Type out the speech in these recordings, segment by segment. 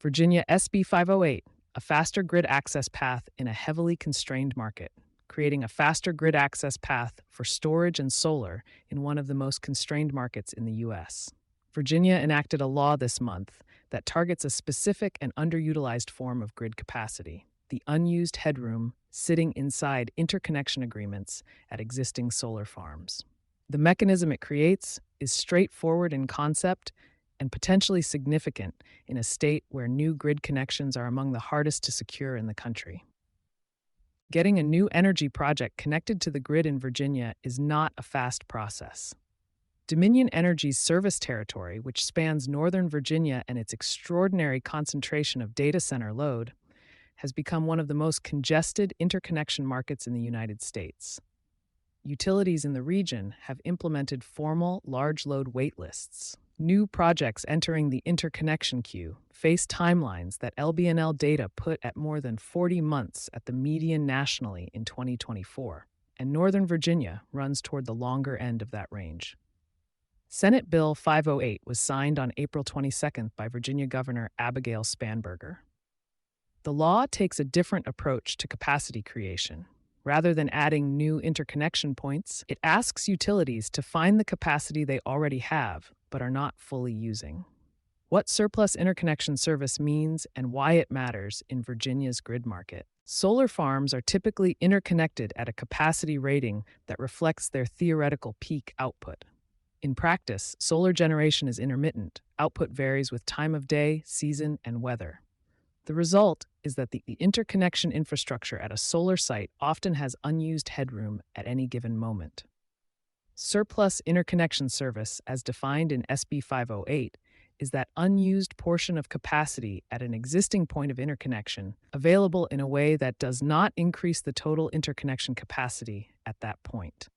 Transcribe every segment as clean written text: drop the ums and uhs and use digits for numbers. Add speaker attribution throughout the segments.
Speaker 1: Virginia SB 508, a faster grid access path in a heavily constrained market, creating a faster grid access path for storage and solar in one of the most constrained markets in the U.S. Virginia enacted a law this month that targets a specific and underutilized form of grid capacity, the unused headroom sitting inside interconnection agreements at existing solar farms. The mechanism it creates is straightforward in concept and potentially significant in a state where new grid connections are among the hardest to secure in the country. Getting a new energy project connected to the grid in Virginia is not a fast process. Dominion Energy's service territory, which spans Northern Virginia and its extraordinary concentration of data center load, has become one of the most congested interconnection markets in the United States. Utilities in the region have implemented formal large load wait lists. New projects entering the interconnection queue face timelines that LBNL data put at more than 40 months at the median nationally in 2024, and Northern Virginia runs toward the longer end of that range. Senate Bill 508 was signed on April 22nd by Virginia Governor Abigail Spanberger. The law takes a different approach to capacity creation. Rather than adding new interconnection points, it asks utilities to find the capacity they already have but are not fully using. What surplus interconnection service means and why it matters in Virginia's grid market. Solar farms are typically interconnected at a capacity rating that reflects their theoretical peak output. In practice, solar generation is intermittent. Output varies with time of day, season, and weather. The result is that the interconnection infrastructure at a solar site often has unused headroom at any given moment. Surplus interconnection service, as defined in SB 508, is that unused portion of capacity at an existing point of interconnection available in a way that does not increase the total interconnection capacity at that point.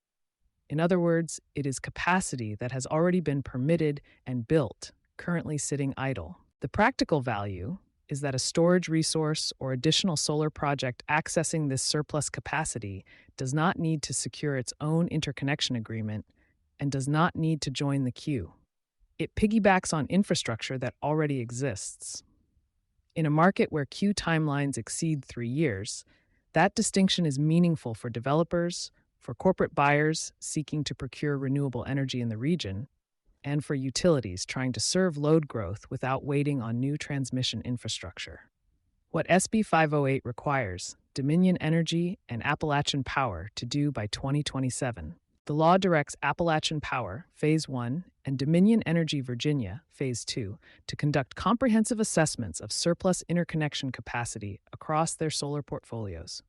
Speaker 1: In other words, it is capacity that has already been permitted and built, currently sitting idle. The practical value is that a storage resource or additional solar project accessing this surplus capacity does not need to secure its own interconnection agreement and does not need to join the queue. It piggybacks on infrastructure that already exists. In a market where queue timelines exceed 3 years, that distinction is meaningful for developers, for corporate buyers seeking to procure renewable energy in the region, and for utilities trying to serve load growth without waiting on new transmission infrastructure. What SB 508 requires Dominion Energy and Appalachian Power to do by 2027. The law directs Appalachian Power, Phase 1, and Dominion Energy Virginia, Phase 2, to conduct comprehensive assessments of surplus interconnection capacity across their solar portfolios.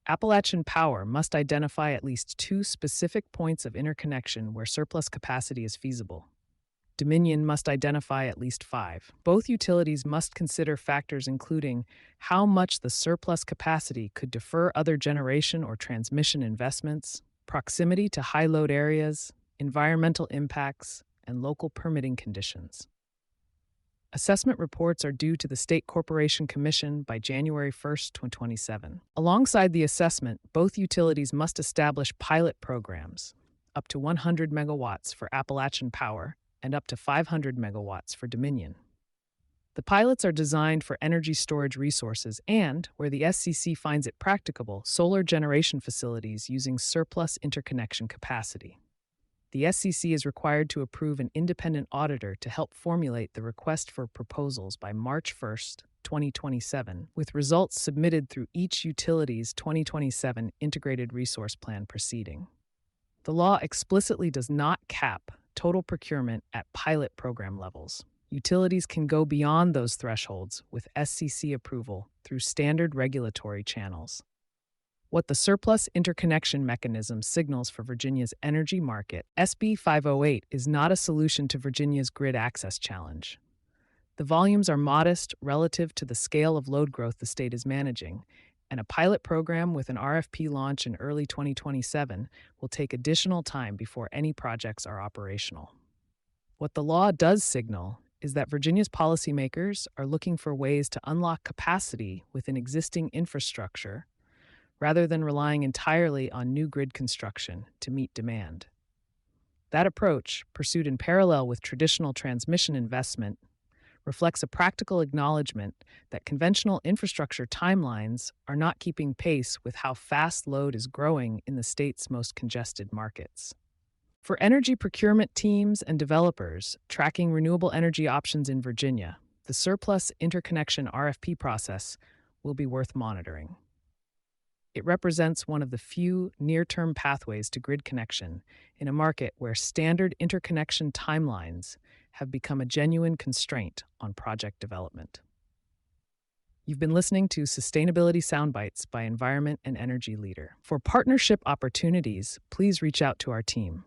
Speaker 1: Appalachian Power must identify at least 2 specific points of interconnection where surplus capacity is feasible. Dominion must identify at least 5. Both utilities must consider factors including how much the surplus capacity could defer other generation or transmission investments, proximity to high-load areas, environmental impacts, and local permitting conditions. Assessment reports are due to the State Corporation Commission by January 1, 2027. Alongside the assessment, both utilities must establish pilot programs, up to 100 megawatts for Appalachian Power and up to 500 megawatts for Dominion. The pilots are designed for energy storage resources and, where the SCC finds it practicable, solar generation facilities using surplus interconnection capacity. The SCC is required to approve an independent auditor to help formulate the request for proposals by March 1, 2027, with results submitted through each utility's 2027 Integrated Resource Plan proceeding. The law explicitly does not cap total procurement at pilot program levels. Utilities can go beyond those thresholds with SCC approval through standard regulatory channels. What the surplus interconnection mechanism signals for Virginia's energy market, SB 508 is not a solution to Virginia's grid access challenge. The volumes are modest relative to the scale of load growth the state is managing, and a pilot program with an RFP launch in early 2027 will take additional time before any projects are operational. What the law does signal is that Virginia's policymakers are looking for ways to unlock capacity within existing infrastructure rather than relying entirely on new grid construction to meet demand. That approach, pursued in parallel with traditional transmission investment, reflects a practical acknowledgement that conventional infrastructure timelines are not keeping pace with how fast load is growing in the state's most congested markets. For energy procurement teams and developers tracking renewable energy options in Virginia, the surplus interconnection RFP process will be worth monitoring. It represents one of the few near-term pathways to grid connection in a market where standard interconnection timelines have become a genuine constraint on project development. You've been listening to Sustainability Soundbites by Environment and Energy Leader. For partnership opportunities, please reach out to our team.